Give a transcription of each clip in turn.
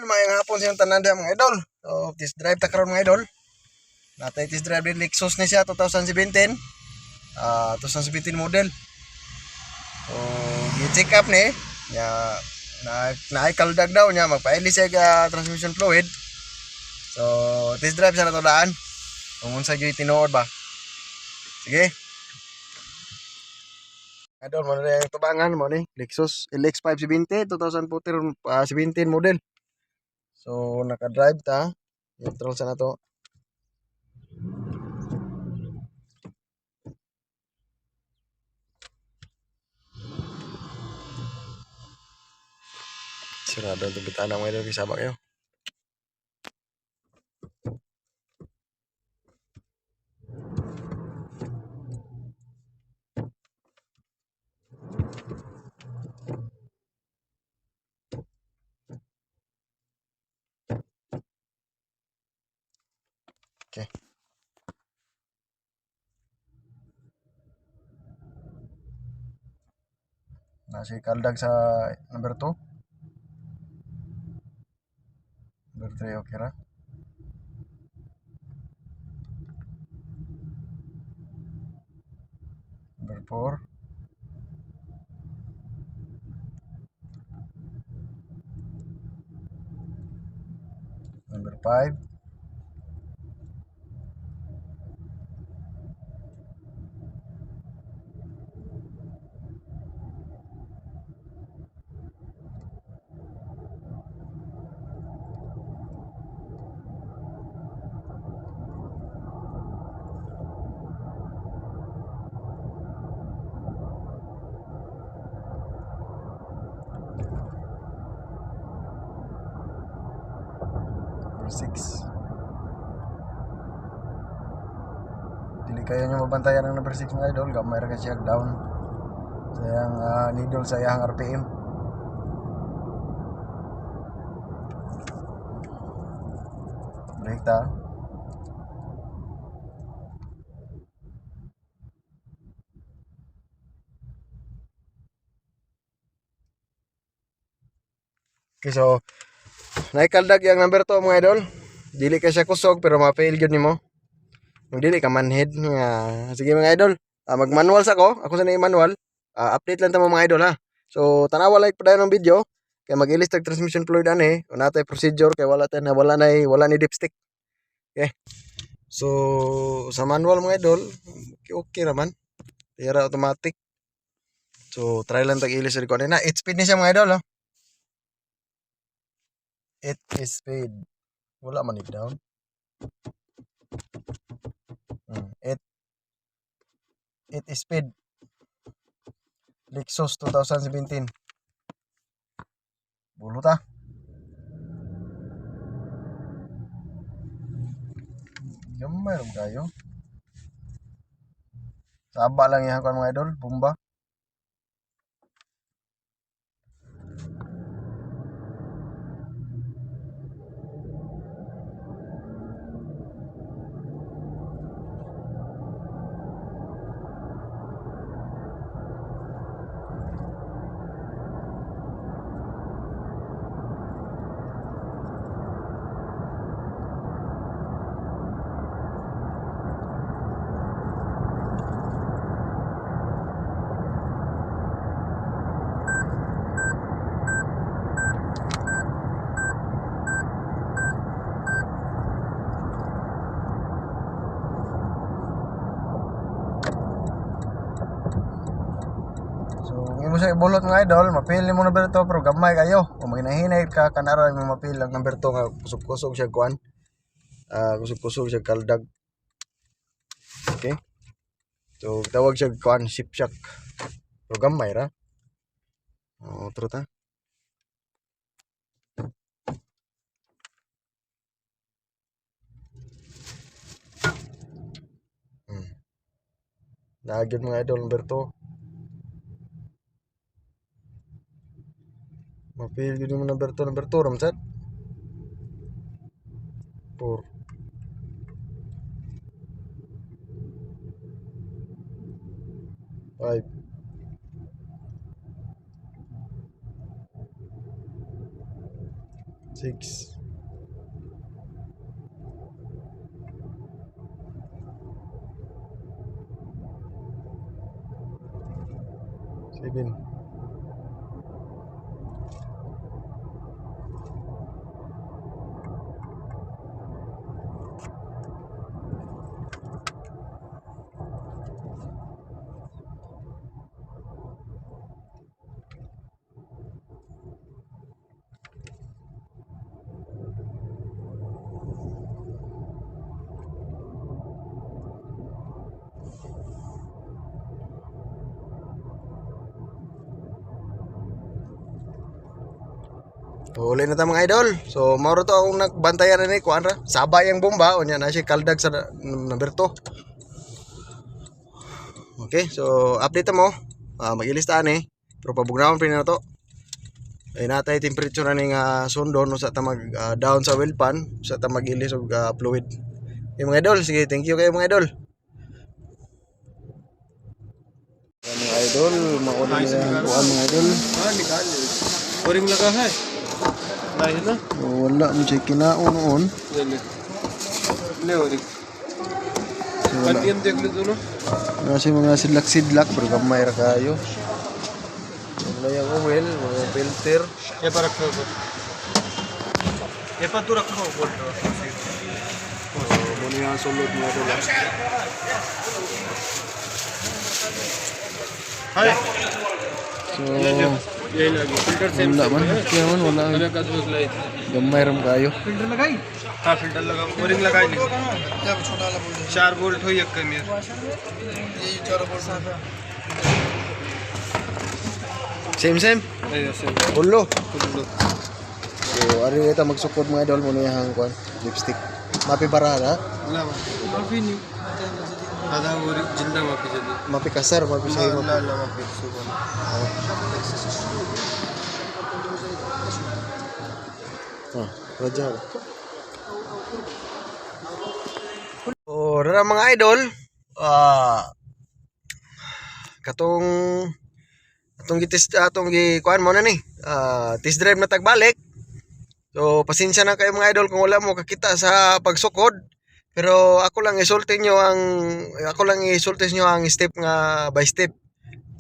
Mayang hapon siyang tananda mga idol. So, test drive ta karon mga idol. Natay test drive din Lexus ni siya 2017. 2017 model. So, gi-check up ni nya naay kaldag daw niya magpaili siya transmission fluid. So, test drive sa nato daan. Kung unsa gyud tinuod ba. Sige. Idol mo na yung tubangan mo ni Lexus LX 570 2017 model. So, naka-drive ta. Neutral sa nato. Sarado ang bitana mga idol kisama kayo. Okay. Nasi kaldag sa number 2. Number 3 okay ra. Number 4. Number 5. Number 6. Dili kayo nyo mabantayan ng number 6 mga idol. Gamay ra ka siya down. Sayang needle sa iyang RPM. Break ta. Okay, so naikaldag yung number 2 mga idol. Dili ka siya kusog pero ma-fail gyud nimo. Kung dili ka manhead nga sige mga idol. Mag-manual sa ko. Ako sa manual. Update lang ta mga idol ha. So tanawa like pa dayon ng video. Kaya mag-ilis tag transmission fluid ani. Una tay procedure kay wala ni dipstick. Okay. So sa manual mga idol, okay raman. Tira automatic. So try lang tag ilis sa likod na. 8 speed ni siya mga idol ha. 8 speed. Wala man down. 8 speed. Lexus 2017. Bulot ah. Gamay ram kayo. Saba lang yan kan mga idol, bomba. Imo sa ibulot nga idol, mapil mo number 2 pero gamay kayo. Kung maginahinay ka kanara mo mapil ang number 2 nga kusog-kusog siya kuan. Kusog-kusog siya kaldag. Okay? So tawag siya kuan ship shock. Pero gamay ra. Otro ta. Nagyod mga idol number 2. Mapil gyud mo number 2 ram sad. 4. 5. 6. 6 7 Uli na ta mga idol. So mauro to akong nagbantayan na ni kuan ra. Sabay ang bomba unya na siya kaldag sa number 2. Okay, so update mo. Mag-ilistaan eh. Pero pabugnawon pa na to. Ay natay temperature na ning sundo no sa ta mag down sa well pan sa ta mag-ilis og fluid. Okay, mga idol, sige, thank you kayo mga idol. Mga idol, mauna na kuan mga idol. Boring लगा है नहीं ना Wala mo siya kinaon noon. ले और देख ले दोनों Kasi mga sidlak-sidlak pero gamay ra kayo. Wala yung oil, mga filter. ये पर रखो ये पर तू रखो बोल Muna yung sulod mga idol. हाय So, ये लगी filter same wala man. Kaya man, wala. हमें का दूसरा लाई Gamay ram kayo. फिल्टर लगाई हाँ फिल्टर लगा बोरिंग लगाई नहीं जब छोटा वाला बोल 4 वोल्ट हो एक कमी ये 4 वोल्ट सादा Same. नहीं same Ulo. Kullu So, ari ito magsukod mga idol muna yung kuan lipstick. Mapi barada, ला माफी नहीं आधा वो जिंदा माफी जल्दी mapi kasar, mapi ला sayo, ला mapi. ला माफी सुबह Raja. Oh, rara mga idol, katong atong kuan mo na ni. Test drive na tagbalik. So, pasensya na kayo mga idol kung wala mo kakita sa pagsukod. Pero ako lang isulti nyo ang step nga by step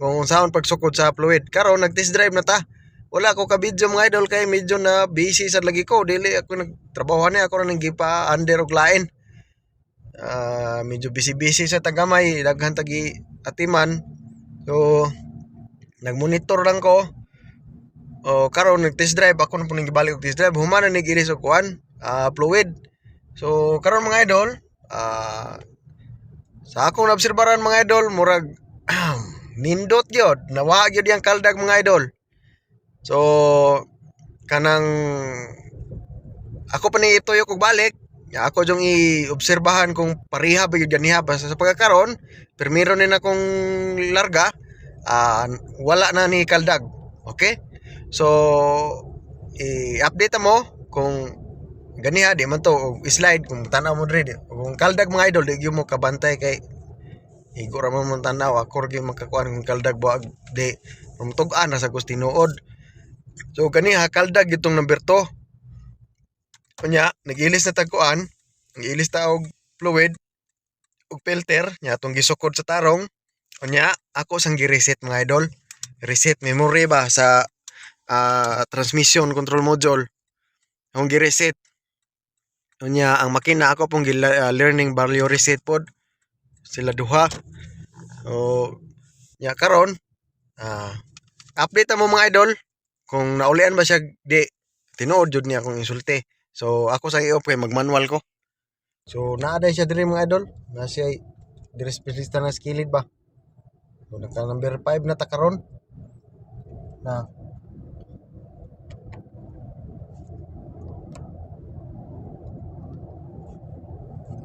kung saan pagsukod sa fluid. Karon nag-test drive na ta. Wala ko ka video mga idol kay medyo na busy sa lagi ko. Dili ako nagtrabaho ni ako ra nang gipa under og lain. Medyo busy sa tagamay, daghan tagi atiman. So nagmonitor lang ko. O karon nag-test drive ako na po nang gibalik og test drive. Humana ni gilis og kuan, fluid. So karon mga idol, sa akong naobserbahan mga idol, murag nindot gyud, nawa gyud yang kaldag mga idol. So kanang ako pa ni ituyo kog balik, ako jong i-obserbahan kung pareha ba gyud ganiha basta sa pagkakaron, permiro ni na kong larga, wala na ni kaldag. Okay? So i-update mo kung ganiha di man to slide kung tanaw mo diri kung kaldag mga idol di gyud mo kabantay kay igura mo man tanaw ako gyud makakuan kung kaldag buag di rumtug-an na sa gustinuod. So kaniha kaldag itong number 2 kunya nagilis na tagkuan nagilis ta og fluid og filter nya atong gisukod sa tarong kunya ako sang gi-reset mga idol, reset memory ba sa transmission control module akong gi-reset. Unya ang makina ako pong learning value reset pod sila duha. So nya karon update mo mga idol kung naulian ba siya di tinuod jud niya akong insulti. So ako sa i-off kay mag-manual ko. So naaday siya diri mga idol, na siya diri specialista na skilled ba. So naka number 5 na ta karon. Na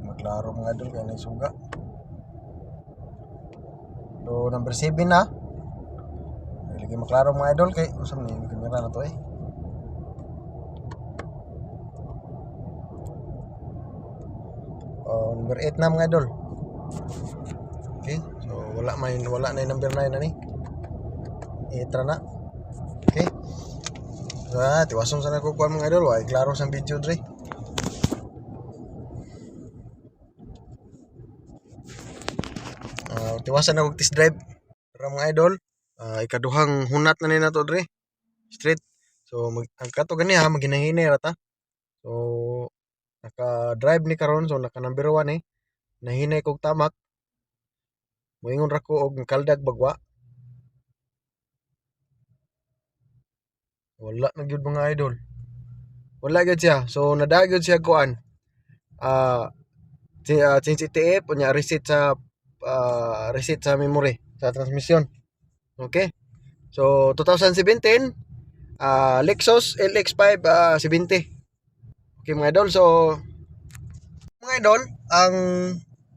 maklaro mga idol kaya nagsuga. So number 7 na. Lagi maklaro mga idol kay usam ni kamera na to eh. Number 8 na mga idol. Okay, so wala na yung number 9 na ni. Itra na. Okay. So Tiwasong sana ko kuan mga idol. Ay klaro sa video dre. Tiwasan ako test drive. Para mga idol, ikaduhang hunat na ni nato dre. Straight. So ang kato gani ha maghinay-hinay ra ta. So naka-drive ni karon, so naka number 1 eh. Nahinay kog tamak. Moingon ra ko og kaldag bagwa. Wala na gyud mga idol. Wala gyud siya. So nadagyod siya kuan. Change ETF unya reset sa memory sa transmission. Okay? So 2017 Lexus LX5 70. Okay mga idol, so mga idol, ang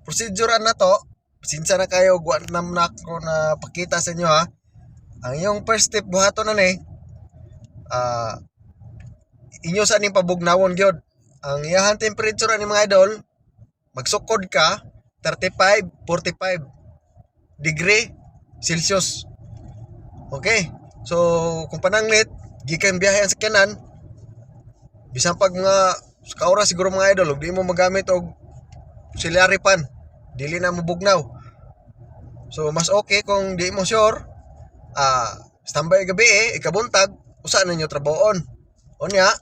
procedure na to, sinsa na kayo guwan na ko na pakita sa inyo ha. Ang yung first step buhaton na ni inyo sa ning pabugnawon gyud. Ang iyahang temperature ani mga idol, magsukod ka 35 45 degree Celsius. Okay? So kung pananglit gikan biyahe ang sakyanan, bisan pag mga kaoras siguro mga idol, ug di mo magamit og auxiliary pan, dili na mabugnaw. So mas okay kung di mo sure, standby gabi ikabuntag usa na ninyo trabahoon. Unya,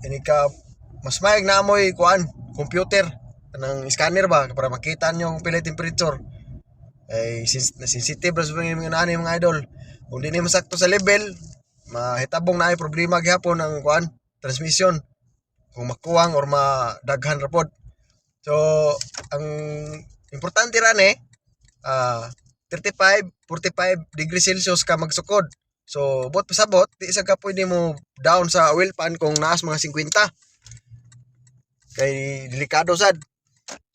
ini ka mas mayag na amoy kuan, computer kanang scanner ba para makita nyo ang pila temperature. Ay sensitive ra sa mga idol. Kung di ni masakto sa level, mahitabong na ay problema gyapon ang kuan transmission kung makuwang or madaghan ra pod. So ang importante ra ni 35 45 degrees Celsius ka magsukod. So bot pasabot di isa ka pwede mo down sa oil pan kung naas mga 50 kay delikado sad.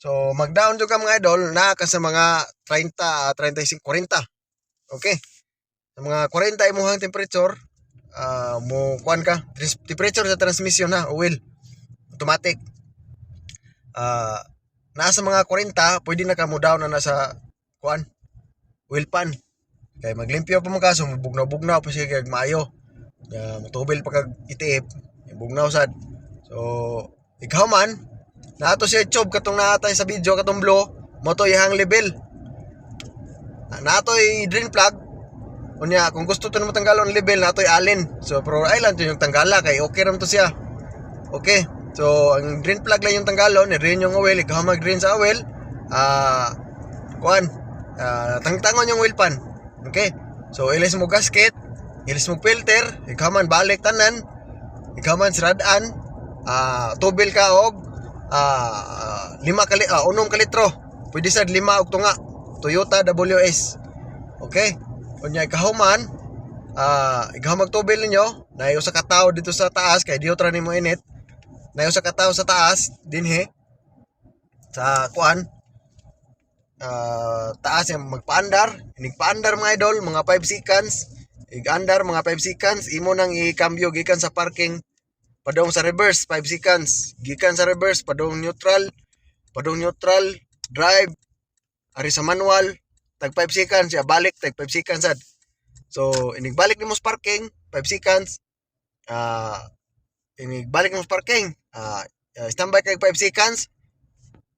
So mag-down jud ka mga idol na ka sa mga 30 35 40. Okay, sa mga 40 imong temperature, mo kuan ka temperature sa transmission na oil automatic, nasa mga 40 pwede na ka mo down na sa kuan oil pan kay maglimpyo pa mo ka, so bugnaw pa siya kag maayo, matubil pa kag itiip bugnaw sad. So ikaw man naato siya tube katong naatay sa video katong blow mo to ihang level, nato i-drain plug. Unya kung gusto to na matanggalon level natoy alin. So pero island yung tanggala kay okay ram to siya. Okay. So ang drain plug lang yung tanggalon, i-drain yung oil, ikaw mag-drain sa oil. Tangtangon yung oil pan. Okay. So ilis mo gasket, ilis mo filter, ikaw man balik tanan, ikaw man siradan, tubil ka og 5 ka litro. Pwede sad 5 og tunga. Toyota WS. Okay. Kunya ikahuman, ikaw magtubil ninyo, nayo sa kataw dito sa taas, kay diyo tra nimo init, nayo sa kataw sa taas, dinhi, sa kuan, taas yung magpaandar, inigpaandar mga idol, mga 5 seconds, igandar mga 5 seconds, imo nang i-cambio, gikan sa parking, padong sa reverse, 5 seconds, gikan sa reverse, padong neutral, drive, ari sa manual, tag 5 seconds, balik tag 5 seconds sad. So inigbalik nimo sa parking 5 seconds, inigbalik nimo sa parking, standby kay 5 seconds,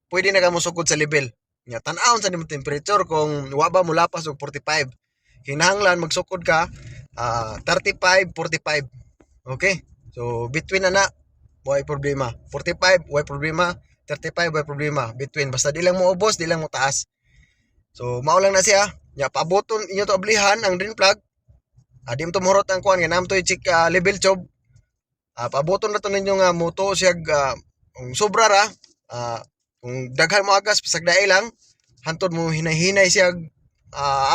pwede na ka mo sugod sa level nya. Tan-awon sa nimo temperature kung wa ba mo lapas og 45, kinahanglan magsukod ka 35 45. Okay, so between na way problema, 45 way problema, 35 way problema, between basta di lang mo ubos, di lang mo taas. So mao lang na siya. Nya paaboton inyo to ablihan ang drain plug. Di mo to mahurot ang kuan ganam to i-check level tube. Paaboton na to ninyo nga mo to siya kung sobra ra, kung daghan mo agas pasag daay lang, hantod mo hinay-hinay siya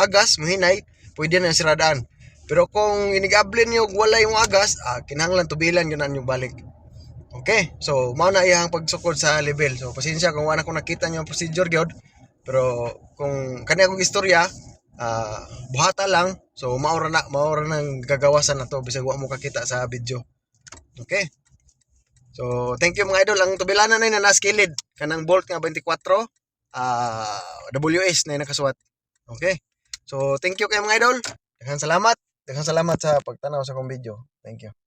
agas mo hinay, pwede na siradaan. Pero kung inigablin niyo walay mo agas, kinahanglan tubilan gyud nanyo balik. Okay? So mao na iyang pagsukod sa level. So pasensya kung wala ko nakita niyo ang procedure gyud. Pero kung kani akong istorya, buhata lang. So maura nang gagawasan na to bisag wa mo kakita sa video. Okay? So thank you mga idol. Ang tubilanan na naskilid kanang bolt nga 24, WS na nakasuwat. Okay? So thank you kay mga idol. Daghang salamat. Daghang salamat sa pagtanaw sa akong video. Thank you.